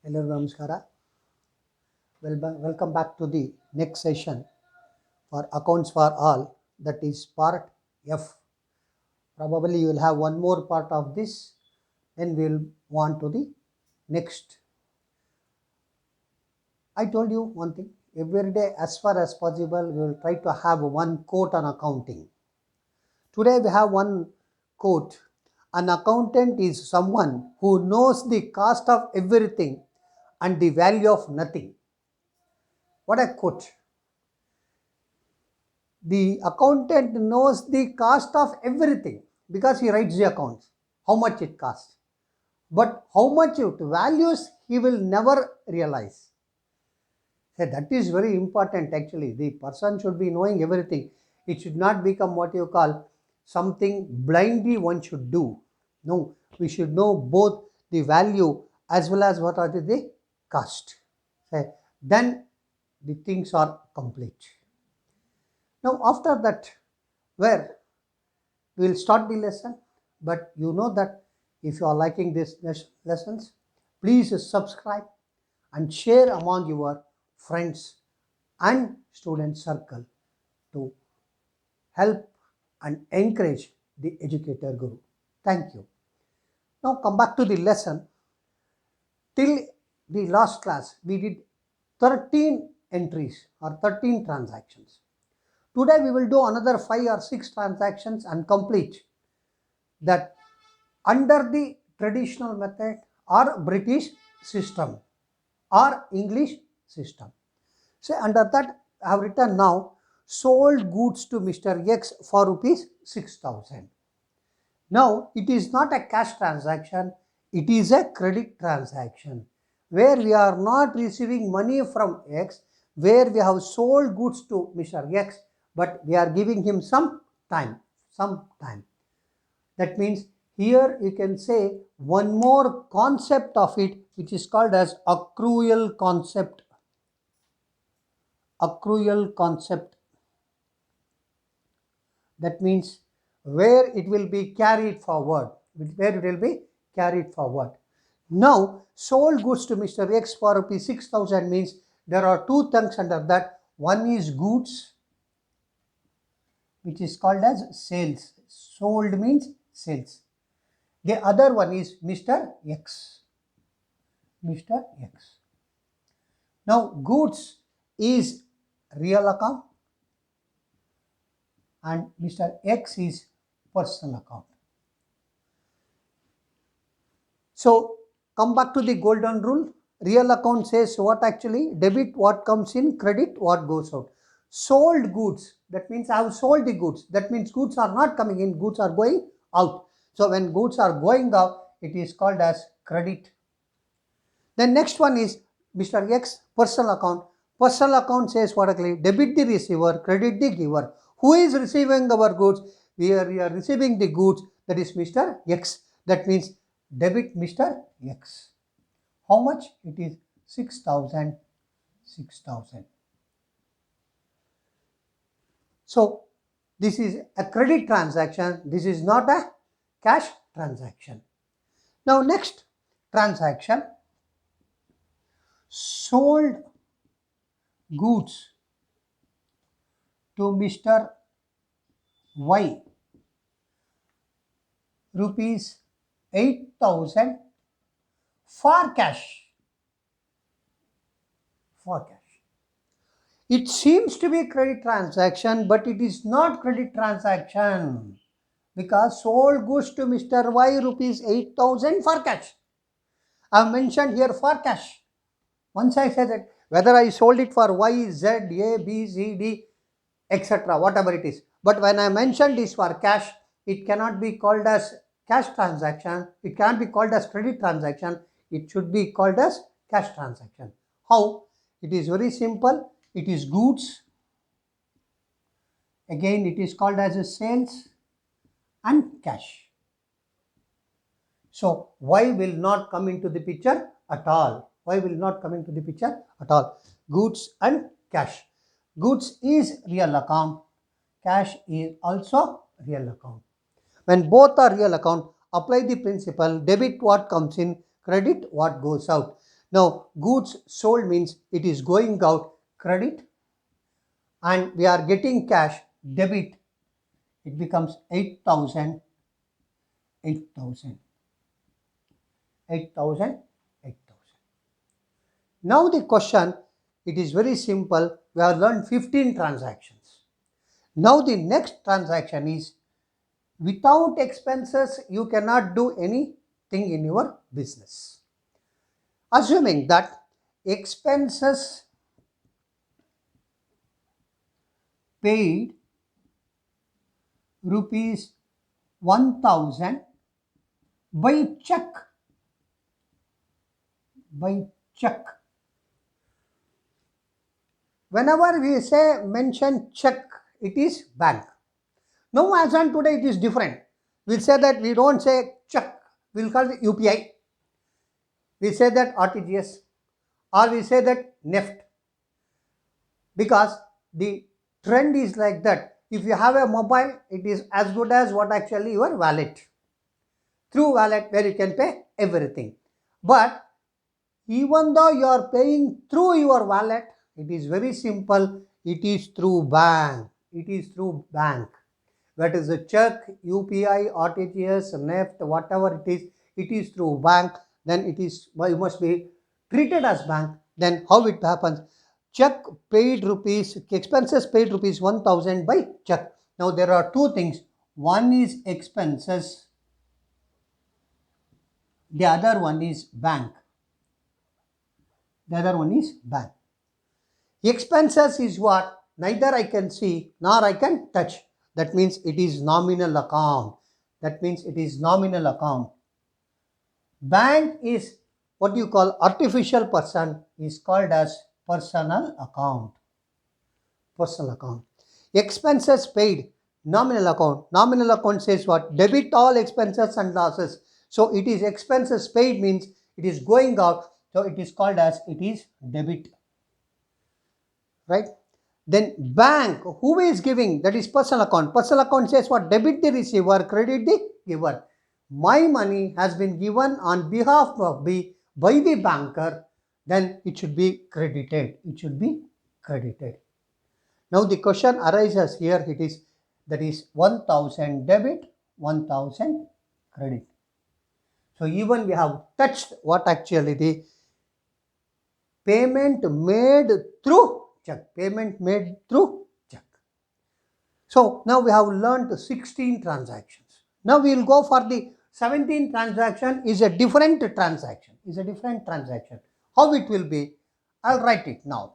Hello, Namaskara. Welcome back to the next session for Accounts for All, that is part F. Probably you will have one more part of this, then we will move on to the next. I told you one thing, every day as far as possible, we will try to have one quote on accounting. Today we have one quote. An accountant is someone who knows the cost of everything and the value of nothing. What a quote! The accountant knows the cost of everything because he writes the accounts, how much it costs. But how much it values, he will never realize. So that is very important actually. The person should be knowing everything. It should not become what you call something blindly one should do. No, we should know both the value as well as what are the cost. So then the things are complete. Now after that, where we will start the lesson, but you know that if you are liking these lessons, please subscribe and share among your friends and student circle to help and encourage the educator guru. Thank you. Now come back to the lesson. Till the last class, we did 13 entries or 13 transactions. Today we will do another 5 or 6 transactions and complete that under the traditional method or British system or English system. So under that I have written now sold goods to Mr. X for rupees 6,000. Now it is not a cash transaction, it is a credit transaction where we are not receiving money from X, where we have sold goods to Mr. X, but we are giving him some time. That means here you can say one more concept of it, which is called as accrual concept. Accrual concept. That means where it will be carried forward. Where it will be carried forward. Now, sold goods to Mr. X for rupees 6,000 means there are two things under that. One is goods, which is called as sales. Sold means sales. The other one is Mr. X. Mr. X. Now, goods is real account and Mr. X is personal account. So, come back to the golden rule. Real account says what actually? Debit what comes in, credit what goes out. Sold goods, that means I have sold the goods. That means goods are not coming in, goods are going out. So, when goods are going out, it is called as credit. Then next one is Mr. X personal account. Personal account says what actually? Debit the receiver, credit the giver. Who is receiving our goods? We are receiving the goods, that is Mr. X. That means debit Mr. X. How much? It is 6,000. 6,000. So this is a credit transaction. This is not a cash transaction. Now next transaction, sold goods to Mr. Y rupees 8,000 for cash. For cash. It seems to be a credit transaction, but it is not credit transaction because sold goods to Mr. Y rupees 8,000 for cash. I have mentioned here for cash. Once I said that whether I sold it for Y, Z, A, B, C, D, etc., whatever it is. But when I mentioned this for cash, it cannot be called as cash transaction. It cannot be called as credit transaction. It should be called as cash transaction. How? It is very simple. It is goods. Again, it is called as a sales and cash. So, Y will not come into the picture at all. Y will not come into the picture at all. Goods and cash. Goods is real account. Cash is also real account. When both are real account, apply the principle debit what comes in, credit what goes out. Now, goods sold means it is going out credit, and we are getting cash debit. It becomes 8,000, 8,000, 8,000, 8,000. Now the question, it is very simple. We have learned 15 transactions. Now the next transaction is, without expenses, you cannot do anything in your business. Assuming that expenses paid rupees 1,000 by check, by check. Whenever we say mention check, it is bank. Now as on today it is different. We'll say that we don't say check, we'll call it UPI. We say that RTGS, or we say that NEFT, because the trend is like that. If you have a mobile, it is as good as what actually your wallet. Through wallet where you can pay everything. But even though you are paying through your wallet, it is very simple. It is through bank. It is through bank. That is a check, UPI, RTGS, NEFT, whatever it is through bank. Then it is, you must be treated as bank. Then how it happens? Check paid rupees, expenses paid rupees 1,000 by check. Now there are two things. One is expenses. The other one is bank. The other one is bank. Expenses is what? Neither I can see nor I can touch. That means it is nominal account. That means it is nominal account. Bank is what you call artificial person, is called as personal account. Personal account. Expenses paid, nominal account. Nominal account says what? Debit all expenses and losses. So it is expenses paid means it is going out. So it is called as, it is debit. Right? Then bank, who is giving? That is personal account. Personal account says what? Debit the receiver, credit the giver. My money has been given on behalf of by the banker, then it should be credited. It should be credited. Now the question arises here, it is, that is 1,000 debit, 1,000 credit. So even we have touched what actually the payment made through check. Payment made through check. So now we have learned 16 transactions. Now we will go for the 17th transaction, is a different transaction. Is a different transaction. How it will be? I'll write it now.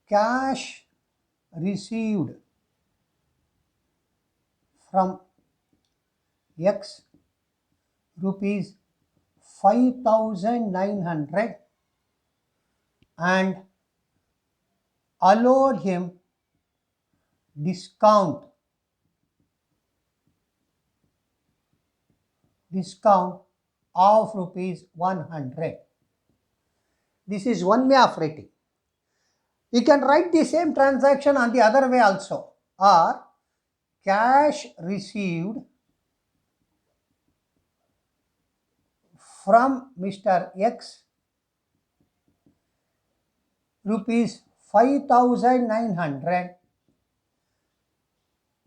Cash received from X rupees 5,900 and allowed him discount of rupees 100. This is one way of writing. You can write the same transaction on the other way also, or cash received from Mr. X rupees 5,900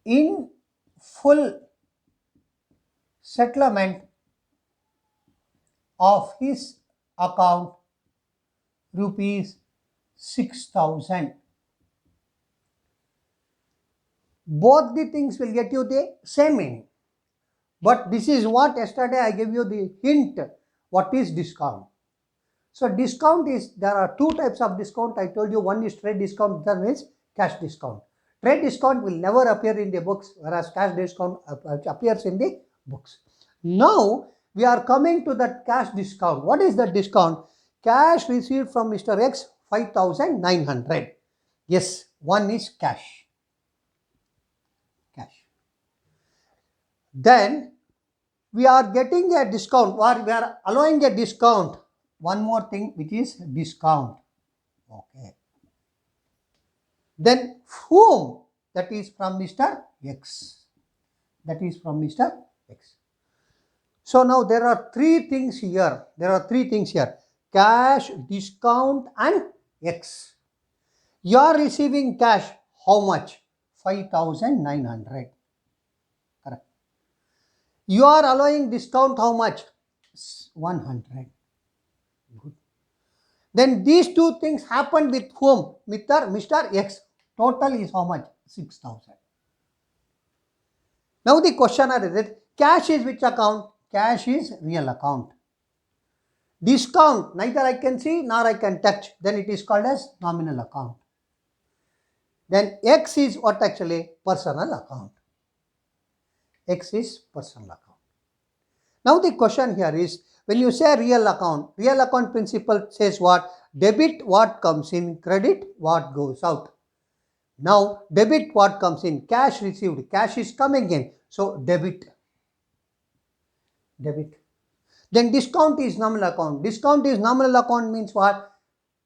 in full settlement of his account rupees 6,000. Both the things will get you the same meaning. But this is what yesterday I gave you the hint. What is discount? So discount is, there are two types of discount. I told you, one is trade discount, the other is cash discount. Trade discount will never appear in the books, whereas cash discount appears in the books. Now we are coming to that cash discount. What is the discount? Cash received from Mr. X 5,900. Yes, one is cash. Cash. Then we are getting a discount, or we are allowing a discount. One more thing, which is discount. Okay. Then whom? That is from Mr. X. That is from Mr. X. So now there are three things here. Cash, discount and X. You are receiving cash. How much? 5,900. Correct. You are allowing discount how much? 100. Good. Then these two things happened with whom? Mr. X. Total is how much? 6,000. Now the question is, cash is which account? Cash is real account. Discount, neither I can see nor I can touch. Then it is called as nominal account. Then X is what actually? Personal account. X is personal account. Now the question here is, when you say real account principle says what? Debit what comes in, credit what goes out. Now debit what comes in, cash received, cash is coming in, so debit. Then discount is nominal account. Discount is nominal account means what?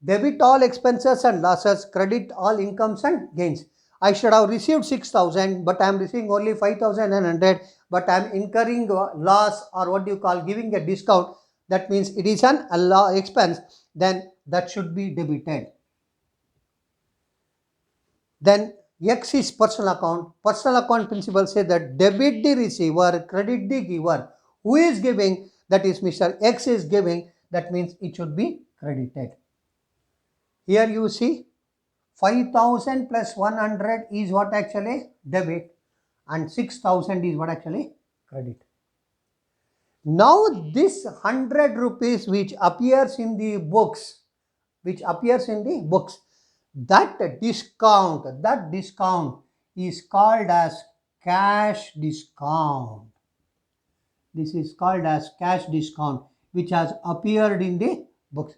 Debit all expenses and losses, credit all incomes and gains. I should have received 6,000, but I am receiving only 5,900, but I am incurring loss, or what do you call, giving a discount. That means it is an expense, then that should be debited. Then X is personal account. Personal account principle says that debit the receiver, credit the giver. Who is giving? That is Mr. X is giving. That means it should be credited. Here you see 5,000 plus 100 is what actually? Debit, and 6,000 is what actually? Credit. Now this 100 rupees which appears in the books, that discount is called as cash discount. This is called as cash discount, which has appeared in the books.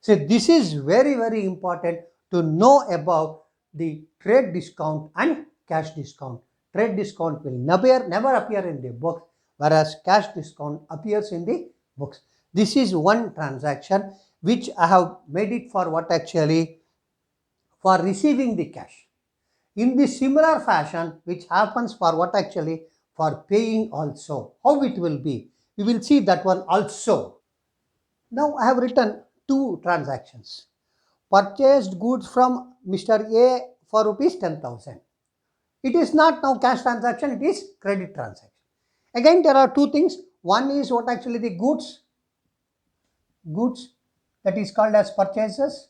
So this is very, very important to know about the trade discount and cash discount. Trade discount will never appear in the books, whereas cash discount appears in the books. This is one transaction which I have made it for what actually? For receiving the cash. In the similar fashion, which happens for what actually? For paying also. How it will be? We will see that one also. Now I have written two transactions. Purchased goods from Mr. A for rupees 10,000. It is not now cash transaction, it is credit transaction. Again, there are two things. One is what actually the goods, that is called as purchases.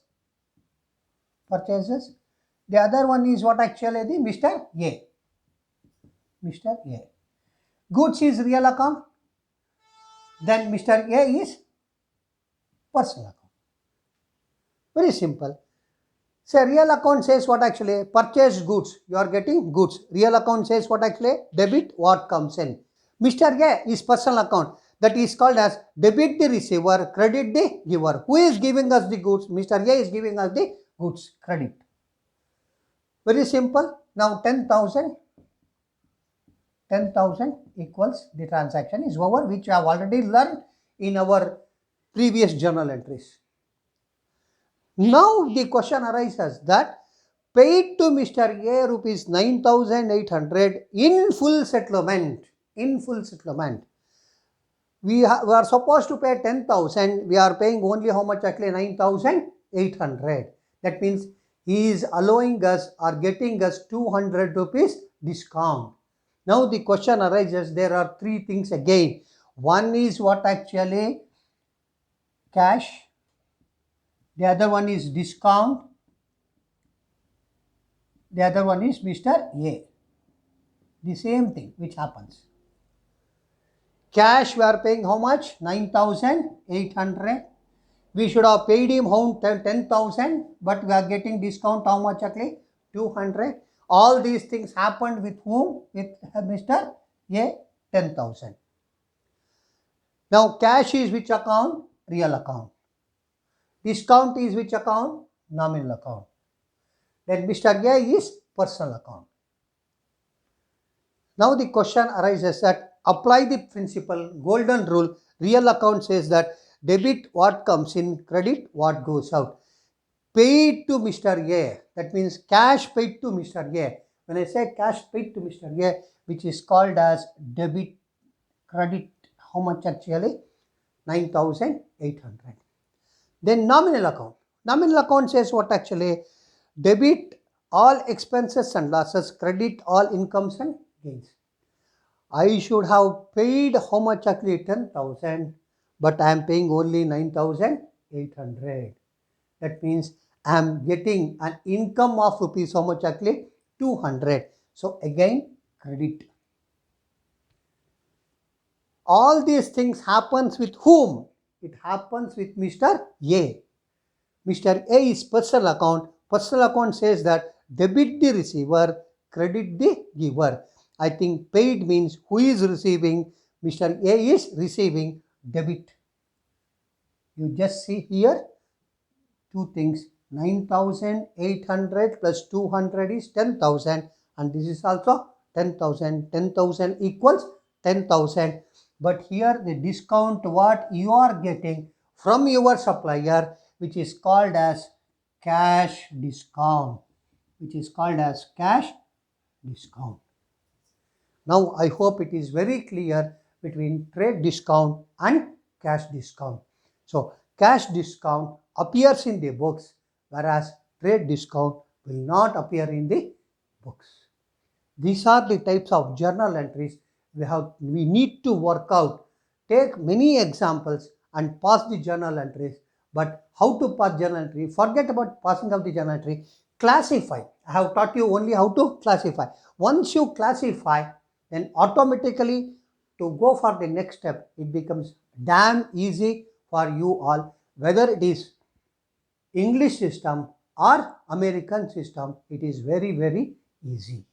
The other one is what actually the Mr. A. Goods is real account. Then Mr. A is personal account. Very simple. So real account says what actually? Purchased goods. You are getting goods. Real account says what actually? Debit what comes in. Mr. A is personal account. That is called as debit the receiver, credit the giver. Who is giving us the goods? Mr. A is giving us the goods, credit. Very simple. Now 10,000 equals the transaction is over, which I have already learned in our previous journal entries. Now the question arises that paid to Mr. A rupees 9,800 in full settlement. We are supposed to pay 10,000. We are paying only how much actually? 9,800. That means he is allowing us or getting us 200 rupees discount. Now the question arises, there are three things again. One is what actually? Cash. The other one is discount. The other one is Mr. A. The same thing which happens. Cash we are paying how much? 9,800. We should have paid him 10,000, but we are getting discount how much actually? 200. All these things happened with whom? With Mr. A, 10,000. Now cash is which account? Real account. Discount is which account? Nominal account. Then Mr. A is personal account. Now the question arises that apply the principle, golden rule. Real account says that debit what comes in, credit what goes out. Paid to Mr. A, that means cash paid to Mr. A. When I say cash paid to Mr. A, which is called as debit credit how much actually? 9,800. Then nominal account. Nominal account says what actually? Debit all expenses and losses, credit all incomes and gains. I should have paid how much actually? 10,000, but I am paying only 9,800. That means I am getting an income of rupees how much actually? 200. So again, credit. All these things happens with whom? It happens with Mr. A. Mr. A is personal account. Personal account says that debit the receiver, credit the giver. I think paid means who is receiving. Mr. A is receiving debit. You just see here two things. 9,800 plus 200 is 10,000, and this is also 10,000. 10,000 equals 10,000. But here the discount what you are getting from your supplier, which is called as cash discount, Now I hope it is very clear between trade discount and cash discount. So cash discount appears in the books, whereas trade discount will not appear in the books. These are the types of journal entries we need to work out. Take many examples and pass the journal entries. But how to pass journal entry? Forget about passing of the journal entry. Classify. I have taught you only how to classify. Once you classify, then automatically to go for the next step, it becomes damn easy for you all, whether it is English system or American system, it is very, very easy,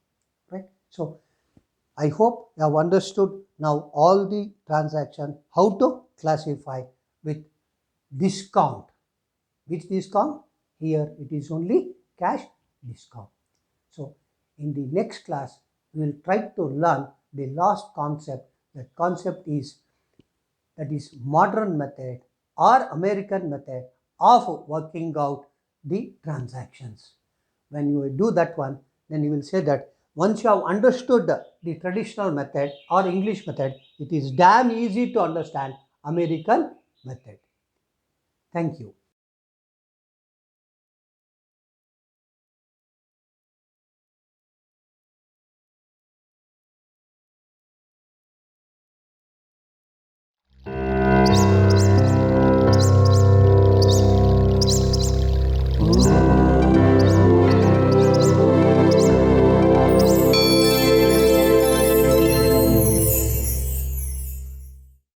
right? So I hope you have understood now all the transaction, how to classify with discount. Which discount? Here it is only cash discount. So in the next class, we will try to learn the last concept. That concept is modern method or American method of working out the transactions. When you do that one, then you will say that once you have understood the traditional method or English method, it is damn easy to understand American method. Thank you.